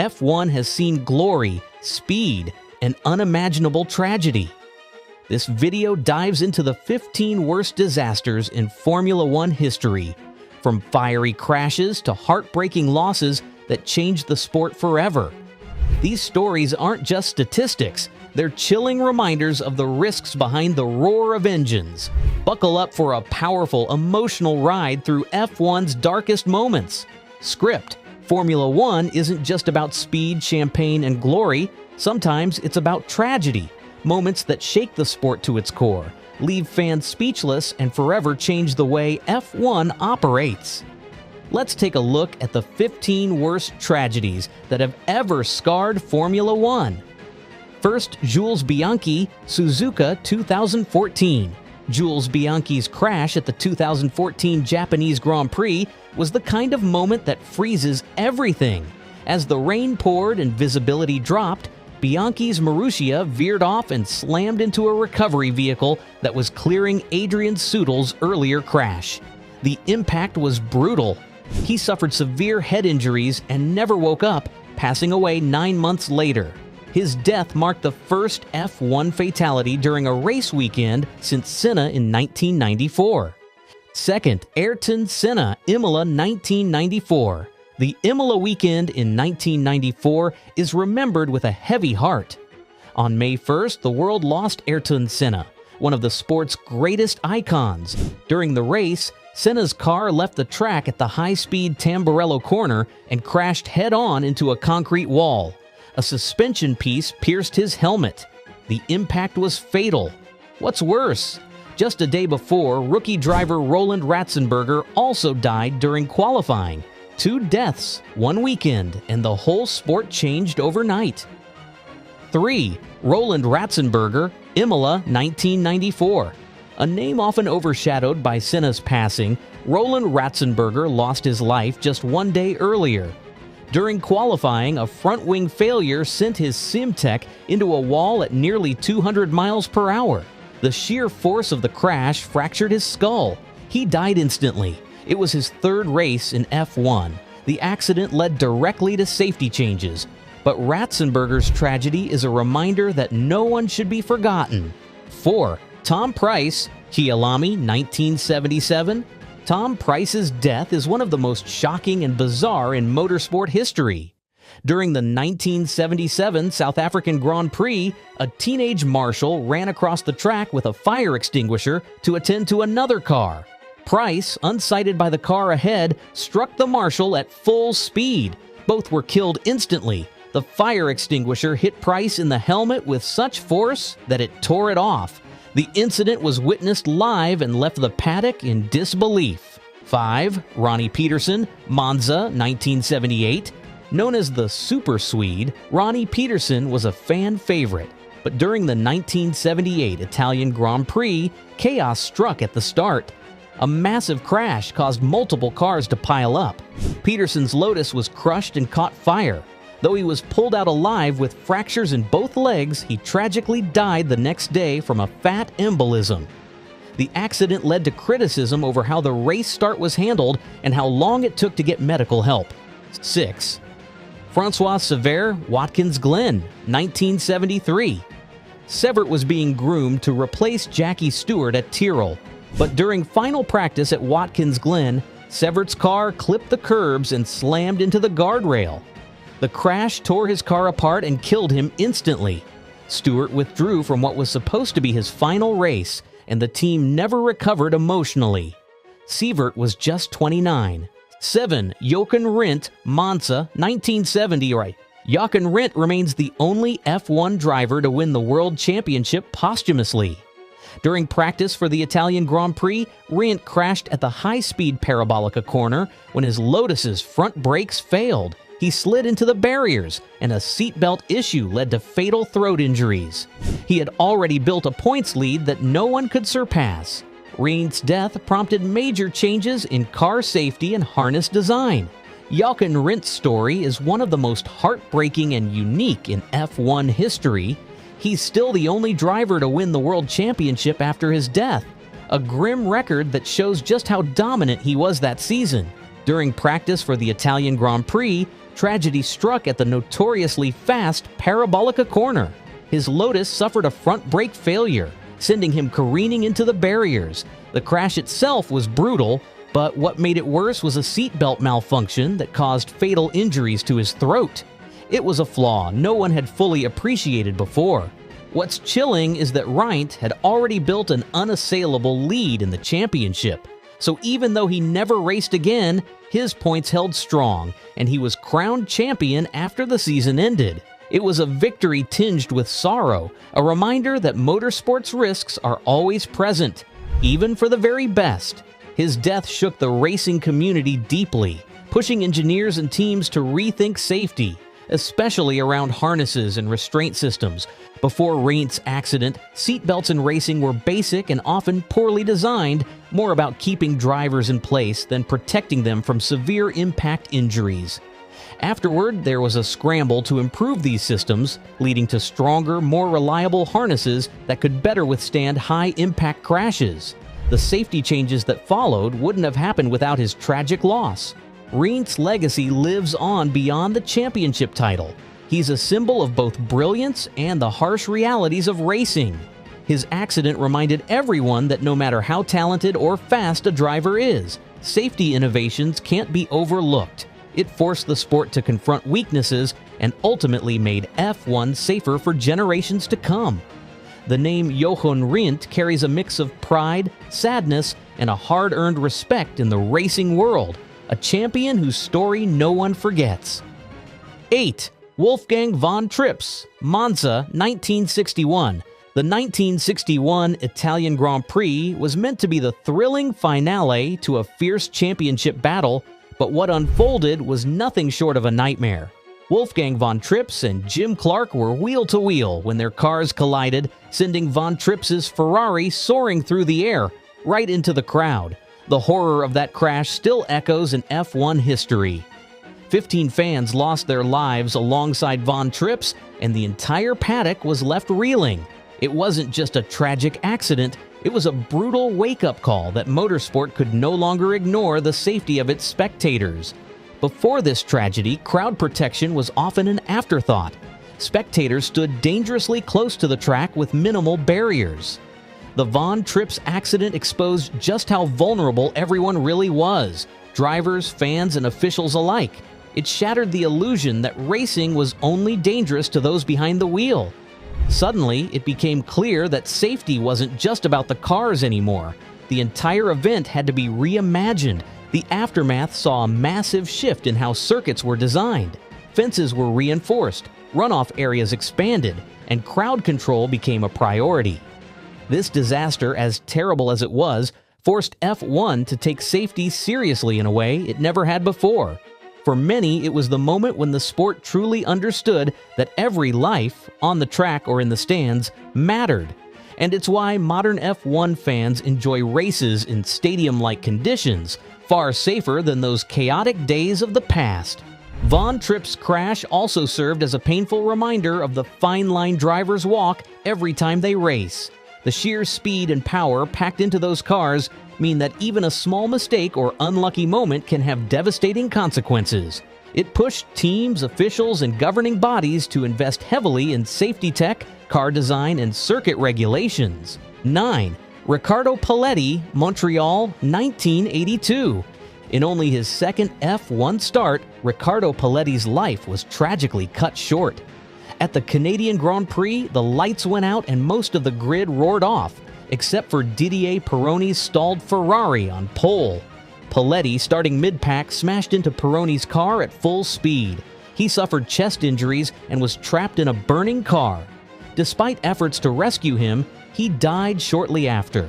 F1 has seen glory, speed, and unimaginable tragedy. This video dives into the 15 worst disasters in Formula One history, from fiery crashes to heartbreaking losses that changed the sport forever. These stories aren't just statistics, they're chilling reminders of the risks behind the roar of engines. Buckle up for a powerful, emotional ride through F1's darkest moments. Script: Formula One isn't just about speed, champagne, and glory. Sometimes it's about tragedy, moments that shake the sport to its core, leave fans speechless, and forever change the way F1 operates. Let's take a look at the 15 worst tragedies that have ever scarred Formula One. First, Jules Bianchi, Suzuka 2014. Jules Bianchi's crash at the 2014 Japanese Grand Prix was the kind of moment that freezes everything. As the rain poured and visibility dropped, Bianchi's Marussia veered off and slammed into a recovery vehicle that was clearing Adrian Sutil's earlier crash. The impact was brutal. He suffered severe head injuries and never woke up, passing away 9 months later. His death marked the first F1 fatality during a race weekend since Senna in 1994. Second, Ayrton Senna, Imola 1994. The Imola weekend in 1994 is remembered with a heavy heart. On May 1st, the world lost Ayrton Senna, one of the sport's greatest icons. During the race, Senna's car left the track at the high-speed Tamburello corner and crashed head-on into a concrete wall. A suspension piece pierced his helmet. The impact was fatal. What's worse? Just a day before, rookie driver Roland Ratzenberger also died during qualifying. 2 deaths, 1 weekend, and the whole sport changed overnight. 3. Roland Ratzenberger, Imola 1994. A name often overshadowed by Senna's passing, Roland Ratzenberger lost his life just 1 day earlier. During qualifying, a front-wing failure sent his Simtek into a wall at nearly 200 miles per hour. The sheer force of the crash fractured his skull. He died instantly. It was his 3rd race in F1. The accident led directly to safety changes. But Ratzenberger's tragedy is a reminder that no one should be forgotten. 4. Tom Price, Kyalami 1977. Tom Price's death is one of the most shocking and bizarre in motorsport history. During the 1977 South African Grand Prix, a teenage marshal ran across the track with a fire extinguisher to attend to another car. Price, unsighted by the car ahead, struck the marshal at full speed. Both were killed instantly. The fire extinguisher hit Price in the helmet with such force that it tore it off. The incident was witnessed live and left the paddock in disbelief. 5. Ronnie Peterson, Monza 1978. Known as the Super Swede, Ronnie Peterson was a fan favorite. But during the 1978 Italian Grand Prix, chaos struck at the start. A massive crash caused multiple cars to pile up. Peterson's Lotus was crushed and caught fire. Though he was pulled out alive with fractures in both legs, he tragically died the next day from a fat embolism. The accident led to criticism over how the race start was handled and how long it took to get medical help. 6. Francois Sucre, Watkins Glen, 1973. Severt was being groomed to replace Jackie Stewart at Tyrrell. But during final practice at Watkins Glen, Severt's car clipped the curbs and slammed into the guardrail. The crash tore his car apart and killed him instantly. Stewart withdrew from what was supposed to be his final race, and the team never recovered emotionally. Severt was just 29. 7. Yakenori Rent, Monza, 1970. Yakenori Rent remains the only F1 driver to win the World Championship posthumously. During practice for the Italian Grand Prix, Rent crashed at the high-speed Parabolica corner when his Lotus's front brakes failed. He slid into the barriers, and a seatbelt issue led to fatal throat injuries. He had already built a points lead that no one could surpass. Rent's death prompted major changes in car safety and harness design. Yakenori Rent's story is one of the most heartbreaking and unique in F1 history. He's still the only driver to win the World Championship after his death, a grim record that shows just how dominant he was that season. During practice for the Italian Grand Prix, tragedy struck at the notoriously fast Parabolica corner. His Lotus suffered a front brake failure, sending him careening into the barriers. The crash itself was brutal, but what made it worse was a seatbelt malfunction that caused fatal injuries to his throat. It was a flaw no one had fully appreciated before. What's chilling is that Rent had already built an unassailable lead in the championship. So even though he never raced again, his points held strong, and he was crowned champion after the season ended. It was a victory tinged with sorrow, a reminder that motorsport's risks are always present, even for the very best. His death shook the racing community deeply, pushing engineers and teams to rethink safety, especially around harnesses and restraint systems. Before Rent's accident, seatbelts in racing were basic and often poorly designed, more about keeping drivers in place than protecting them from severe impact injuries. Afterward, there was a scramble to improve these systems, leading to stronger, more reliable harnesses that could better withstand high-impact crashes. The safety changes that followed wouldn't have happened without his tragic loss. Rent's legacy lives on beyond the championship title. He's a symbol of both brilliance and the harsh realities of racing. His accident reminded everyone that no matter how talented or fast a driver is, safety innovations can't be overlooked. It forced the sport to confront weaknesses and ultimately made F1 safer for generations to come. The name Yakenori Rent carries a mix of pride, sadness, and a hard-earned respect in the racing world, a champion whose story no one forgets. 8. Wolfgang Von Trips, Monza, 1961. The 1961 Italian Grand Prix was meant to be the thrilling finale to a fierce championship battle, but what unfolded was nothing short of a nightmare. Wolfgang Von Trips and Jim Clark were wheel-to-wheel when their cars collided, sending Von Trips's Ferrari soaring through the air, right into the crowd. The horror of that crash still echoes in F1 history. 15 fans lost their lives alongside Von Trips, and the entire paddock was left reeling. It wasn't just a tragic accident, it was a brutal wake-up call that motorsport could no longer ignore the safety of its spectators. Before this tragedy, crowd protection was often an afterthought. Spectators stood dangerously close to the track with minimal barriers. The Von Trips accident exposed just how vulnerable everyone really was, drivers, fans, and officials alike. It shattered the illusion that racing was only dangerous to those behind the wheel. Suddenly, it became clear that safety wasn't just about the cars anymore. The entire event had to be reimagined. The aftermath saw a massive shift in how circuits were designed. Fences were reinforced, runoff areas expanded, and crowd control became a priority. This disaster, as terrible as it was, forced F1 to take safety seriously in a way it never had before. For many, it was the moment when the sport truly understood that every life, on the track or in the stands, mattered. And it's why modern F1 fans enjoy races in stadium-like conditions, far safer than those chaotic days of the past. Von Trips' crash also served as a painful reminder of the fine-line drivers walk every time they race. The sheer speed and power packed into those cars mean that even a small mistake or unlucky moment can have devastating consequences. It pushed teams, officials, and governing bodies to invest heavily in safety tech, car design, and circuit regulations. 9. Ricardo Pleti, Montreal, 1982. In only his second F1 start, Ricardo Pleti's life was tragically cut short. At the Canadian Grand Prix, the lights went out and most of the grid roared off, except for Didier Pironi's stalled Ferrari on pole. Pleti, starting mid-pack, smashed into Pironi's car at full speed. He suffered chest injuries and was trapped in a burning car. Despite efforts to rescue him, he died shortly after.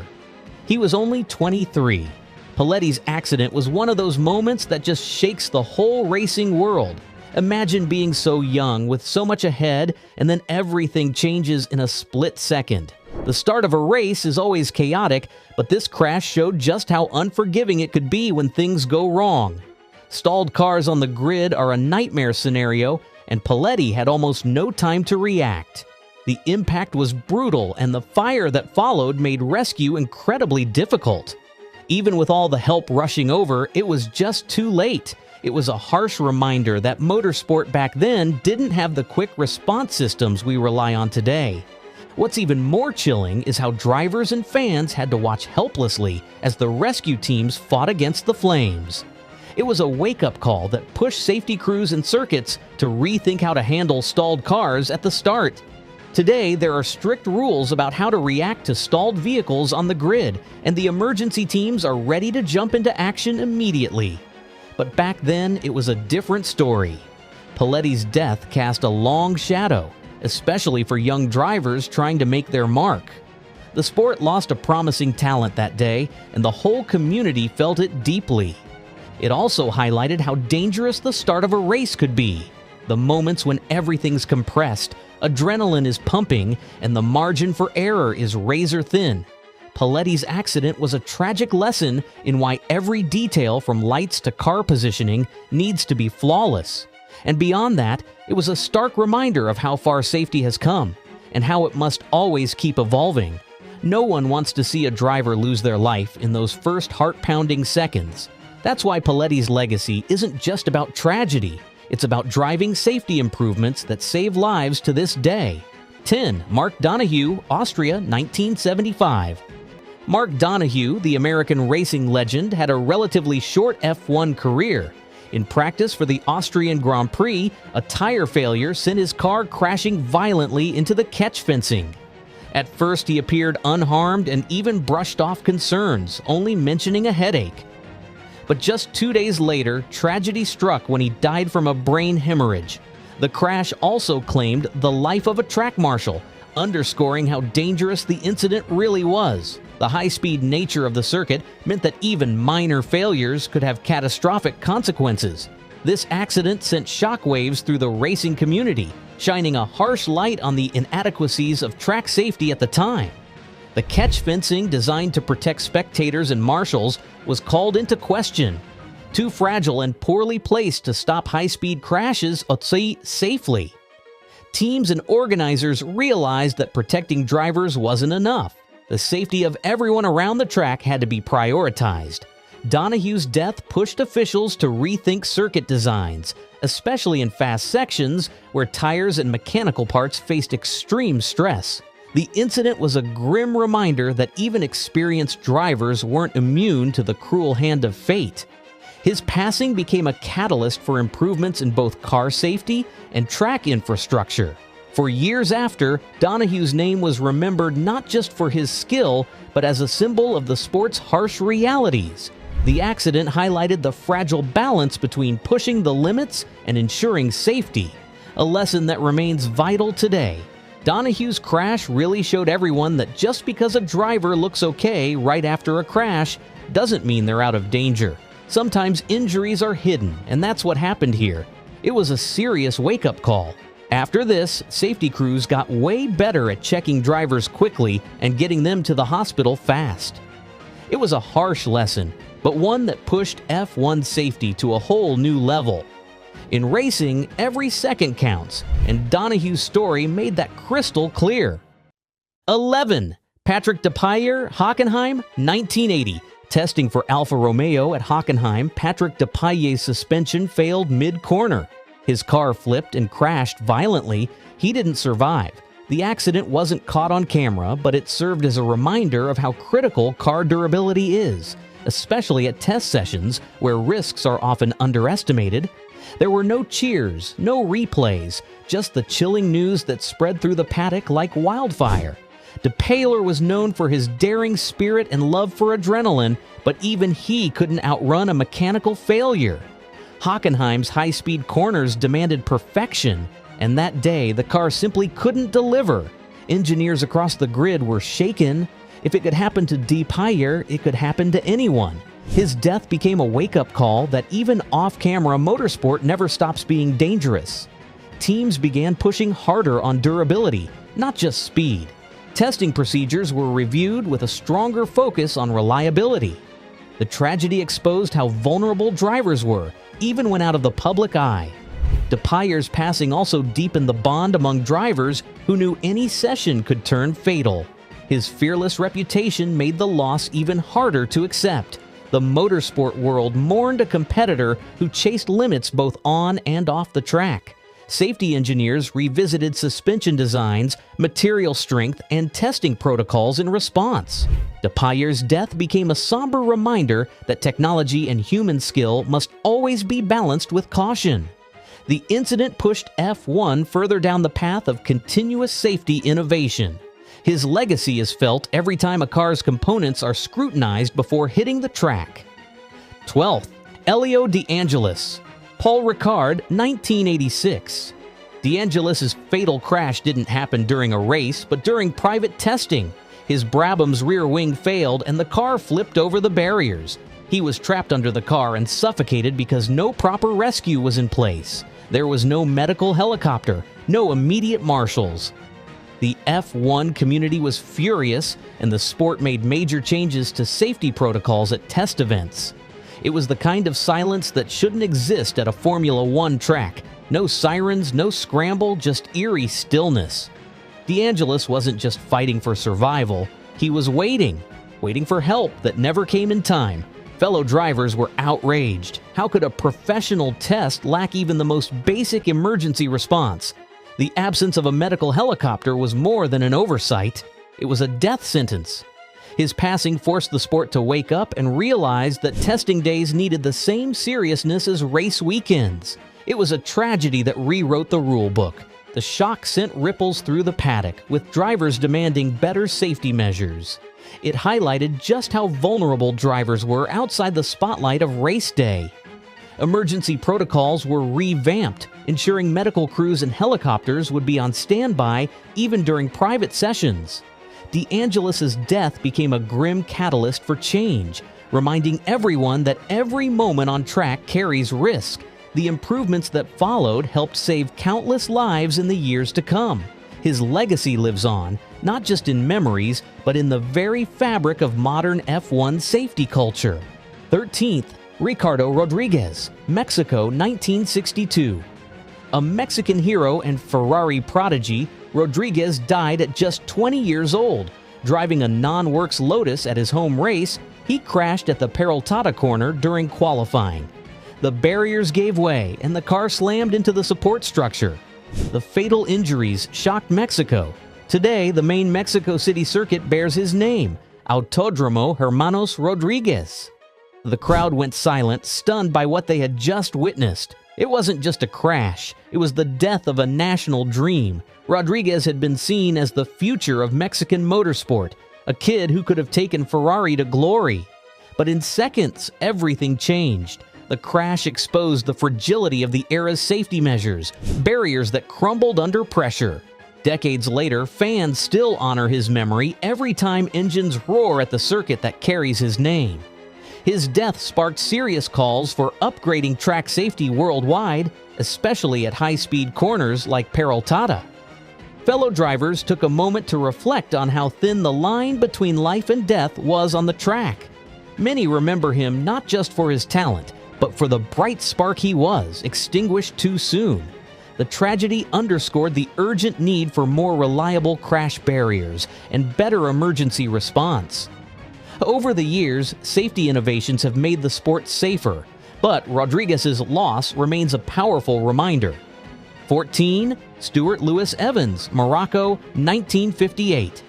He was only 23. Pleti's accident was one of those moments that just shakes the whole racing world. Imagine being so young with so much ahead, and then everything changes in a split second. The start of a race is always chaotic, but this crash showed just how unforgiving it could be when things go wrong. Stalled cars on the grid are a nightmare scenario, and Pleti had almost no time to react. The impact was brutal, and the fire that followed made rescue incredibly difficult. Even with all the help rushing over, it was just too late. It was a harsh reminder that motorsport back then didn't have the quick response systems we rely on today. What's even more chilling is how drivers and fans had to watch helplessly as the rescue teams fought against the flames. It was a wake-up call that pushed safety crews and circuits to rethink how to handle stalled cars at the start. Today, there are strict rules about how to react to stalled vehicles on the grid, and the emergency teams are ready to jump into action immediately. But back then, it was a different story. Pleti's death cast a long shadow, especially for young drivers trying to make their mark. The sport lost a promising talent that day, and the whole community felt it deeply. It also highlighted how dangerous the start of a race could be. The moments when everything's compressed, adrenaline is pumping, and the margin for error is razor thin. Pleti's accident was a tragic lesson in why every detail from lights to car positioning needs to be flawless. And beyond that, it was a stark reminder of how far safety has come, and how it must always keep evolving. No one wants to see a driver lose their life in those first heart-pounding seconds. That's why Pleti's legacy isn't just about tragedy, it's about driving safety improvements that save lives to this day. 10. Mark Donohue, Austria, 1975. Mark Donohue, the American racing legend, had a relatively short F1 career. In practice for the Austrian Grand Prix, a tire failure sent his car crashing violently into the catch fencing. At first, he appeared unharmed and even brushed off concerns, only mentioning a headache. But just 2 days later, tragedy struck when he died from a brain hemorrhage. The crash also claimed the life of a track marshal, underscoring how dangerous the incident really was. The high-speed nature of the circuit meant that even minor failures could have catastrophic consequences. This accident sent shockwaves through the racing community, shining a harsh light on the inadequacies of track safety at the time. The catch fencing designed to protect spectators and marshals was called into question. Too fragile and poorly placed to stop high-speed crashes safely. Teams and organizers realized that protecting drivers wasn't enough. The safety of everyone around the track had to be prioritized. Donohue's death pushed officials to rethink circuit designs, especially in fast sections where tires and mechanical parts faced extreme stress. The incident was a grim reminder that even experienced drivers weren't immune to the cruel hand of fate. His passing became a catalyst for improvements in both car safety and track infrastructure. For years after, Donohue's name was remembered not just for his skill, but as a symbol of the sport's harsh realities. The accident highlighted the fragile balance between pushing the limits and ensuring safety, a lesson that remains vital today. Donohue's crash really showed everyone that just because a driver looks okay right after a crash doesn't mean they're out of danger. Sometimes injuries are hidden, and that's what happened here. It was a serious wake-up call. After this, safety crews got way better at checking drivers quickly and getting them to the hospital fast. It was a harsh lesson, but one that pushed F1 safety to a whole new level. In racing, every second counts, and Donohue's story made that crystal clear. 11. Patrick Depay, Hockenheim, 1980. Testing for Alfa Romeo at Hockenheim, Patrick Depay's suspension failed mid-corner. His car flipped and crashed violently. He didn't survive. The accident wasn't caught on camera, but it served as a reminder of how critical car durability is, especially at test sessions where risks are often underestimated. There were no cheers, no replays, just the chilling news that spread through the paddock like wildfire. Depay was known for his daring spirit and love for adrenaline, but even he couldn't outrun a mechanical failure. Hockenheim's high-speed corners demanded perfection, and that day the car simply couldn't deliver. Engineers across the grid were shaken. If it could happen to Depay, it could happen to anyone. His death became a wake-up call that even off-camera motorsport never stops being dangerous. Teams began pushing harder on durability, not just speed. Testing procedures were reviewed with a stronger focus on reliability. The tragedy exposed how vulnerable drivers were, even when out of the public eye. Depay's passing also deepened the bond among drivers who knew any session could turn fatal. His fearless reputation made the loss even harder to accept, The motorsport world mourned a competitor who chased limits both on and off the track. Safety engineers revisited suspension designs, material strength, and testing protocols in response. Depay's death became a somber reminder that technology and human skill must always be balanced with caution. The incident pushed F1 further down the path of continuous safety innovation. His legacy is felt every time a car's components are scrutinized before hitting the track. 12th, Elio Dangelus Paul Ricard, 1986. Dangelus's fatal crash didn't happen during a race, but during private testing. His Brabham's rear wing failed and the car flipped over the barriers. He was trapped under the car and suffocated because no proper rescue was in place. There was no medical helicopter, no immediate marshals. The F1 community was furious, and the sport made major changes to safety protocols at test events. It was the kind of silence that shouldn't exist at a Formula One track. No sirens, no scramble, just eerie stillness. Dangelus wasn't just fighting for survival, he was waiting for help that never came in time. Fellow drivers were outraged. How could a professional test lack even the most basic emergency response? The absence of a medical helicopter was more than an oversight. It was a death sentence. His passing forced the sport to wake up and realize that testing days needed the same seriousness as race weekends. It was a tragedy that rewrote the rule book. The shock sent ripples through the paddock, with drivers demanding better safety measures. It highlighted just how vulnerable drivers were outside the spotlight of race day. Emergency protocols were revamped, ensuring medical crews and helicopters would be on standby even during private sessions. Dangelus's death became a grim catalyst for change, reminding everyone that every moment on track carries risk. The improvements that followed helped save countless lives in the years to come. His legacy lives on, not just in memories, but in the very fabric of modern F1 safety culture. 13th, Ricardo Rodriguez, Mexico, 1962. A Mexican hero and Ferrari prodigy, Rodriguez died at just 20 years old. Driving a non-works Lotus at his home race, he crashed at the Peraltada corner during qualifying. The barriers gave way and the car slammed into the support structure. The fatal injuries shocked Mexico. Today, the main Mexico City circuit bears his name, Autódromo Hermanos Rodríguez. The crowd went silent, stunned by what they had just witnessed. It wasn't just a crash, it was the death of a national dream. Rodriguez had been seen as the future of Mexican motorsport, a kid who could have taken Ferrari to glory. But in seconds, everything changed. The crash exposed the fragility of the era's safety measures, barriers that crumbled under pressure. Decades later, fans still honor his memory every time engines roar at the circuit that carries his name. His death sparked serious calls for upgrading track safety worldwide, especially at high-speed corners like Peraltada. Fellow drivers took a moment to reflect on how thin the line between life and death was on the track. Many remember him not just for his talent, but for the bright spark he was, extinguished too soon. The tragedy underscored the urgent need for more reliable crash barriers and better emergency response. Over the years, safety innovations have made the sport safer, but Rodriguez's loss remains a powerful reminder. 14. Stuart Lewis Evans, Morocco, 1958.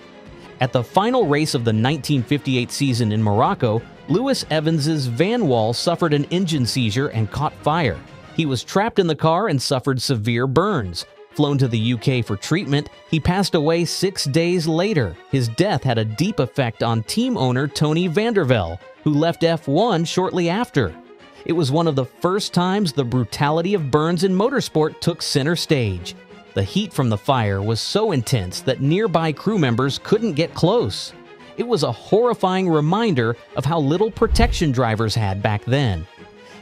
At the final race of the 1958 season in Morocco, Lewis Evans's van wall suffered an engine seizure and caught fire. He was trapped in the car and suffered severe burns. Flown to the UK for treatment, he passed away 6 days later. His death had a deep effect on team owner Tony Vandervelde, who left F1 shortly after. It was one of the first times the brutality of burns in motorsport took center stage. The heat from the fire was so intense that nearby crew members couldn't get close. It was a horrifying reminder of how little protection drivers had back then.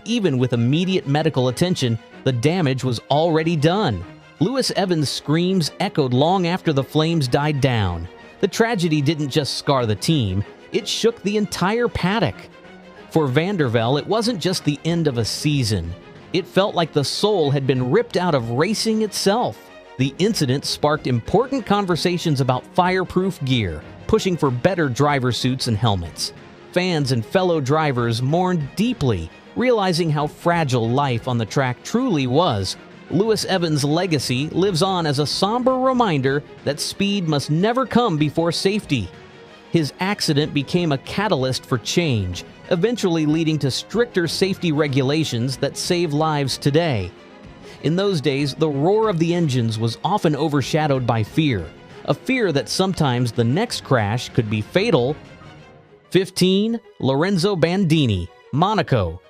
Even with immediate medical attention, the damage was already done. Lewis Evans' screams echoed long after the flames died down. The tragedy didn't just scar the team, it shook the entire paddock. For Vandervelde, it wasn't just the end of a season. It felt like the soul had been ripped out of racing itself. The incident sparked important conversations about fireproof gear, pushing for better driver suits and helmets. Fans and fellow drivers mourned deeply, realizing how fragile life on the track truly was. Lewis Evans' legacy lives on as a somber reminder that speed must never come before safety. His accident became a catalyst for change, eventually leading to stricter safety regulations that save lives today. In those days, the roar of the engines was often overshadowed by fear, a fear that sometimes the next crash could be fatal. 15. Lorenzo Bandini, Monaco.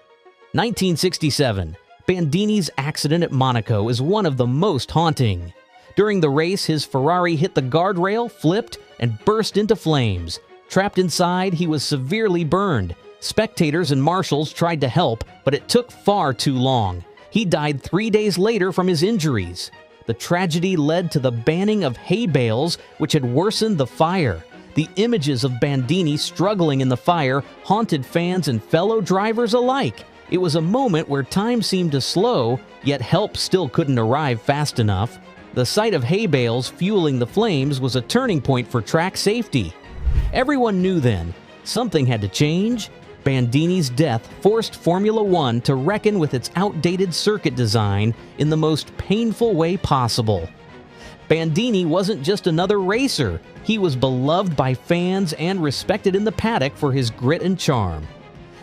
1967. Bandini's accident at Monaco is one of the most haunting. During the race, his Ferrari hit the guardrail, flipped, and burst into flames. Trapped inside, he was severely burned. Spectators and marshals tried to help, but it took far too long. He died 3 days later from his injuries. The tragedy led to the banning of hay bales, which had worsened the fire. The images of Bandini struggling in the fire haunted fans and fellow drivers alike. It was a moment where time seemed to slow, yet help still couldn't arrive fast enough. The sight of hay bales fueling the flames was a turning point for track safety. Everyone knew then, something had to change. Bandini's death forced Formula One to reckon with its outdated circuit design in the most painful way possible. Bandini wasn't just another racer, he was beloved by fans and respected in the paddock for his grit and charm.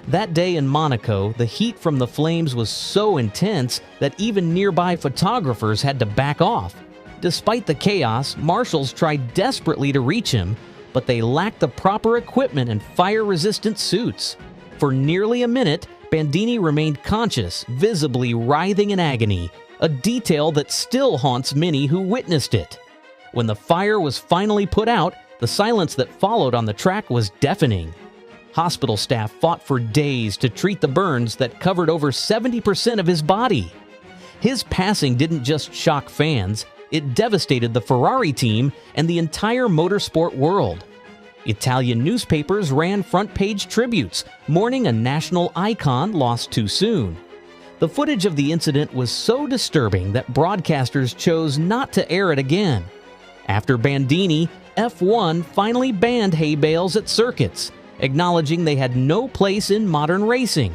That day in Monaco, the heat from the flames was so intense that even nearby photographers had to back off. Despite the chaos, marshals tried desperately to reach him, but they lacked the proper equipment and fire-resistant suits. For nearly a minute, Bandini remained conscious, visibly writhing in agony, a detail that still haunts many who witnessed it. When the fire was finally put out, the silence that followed on the track was deafening. Hospital staff fought for days to treat the burns that covered over 70% of his body. His passing didn't just shock fans, it devastated the Ferrari team and the entire motorsport world. Italian newspapers ran front-page tributes, mourning a national icon lost too soon. The footage of the incident was so disturbing that broadcasters chose not to air it again. After Bandini, F1 finally banned hay bales at circuits, acknowledging they had no place in modern racing.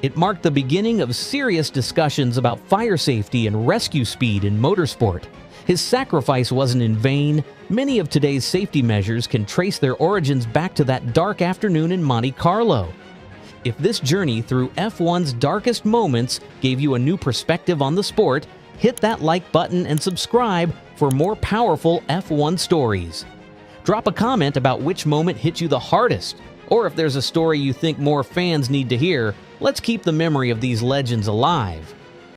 It marked the beginning of serious discussions about fire safety and rescue speed in motorsport. His sacrifice wasn't in vain. Many of today's safety measures can trace their origins back to that dark afternoon in Monte Carlo. If this journey through F1's darkest moments gave you a new perspective on the sport, hit that like button and subscribe for more powerful F1 stories. Drop a comment about which moment hit you the hardest, or if there's a story you think more fans need to hear. Let's keep the memory of these legends alive.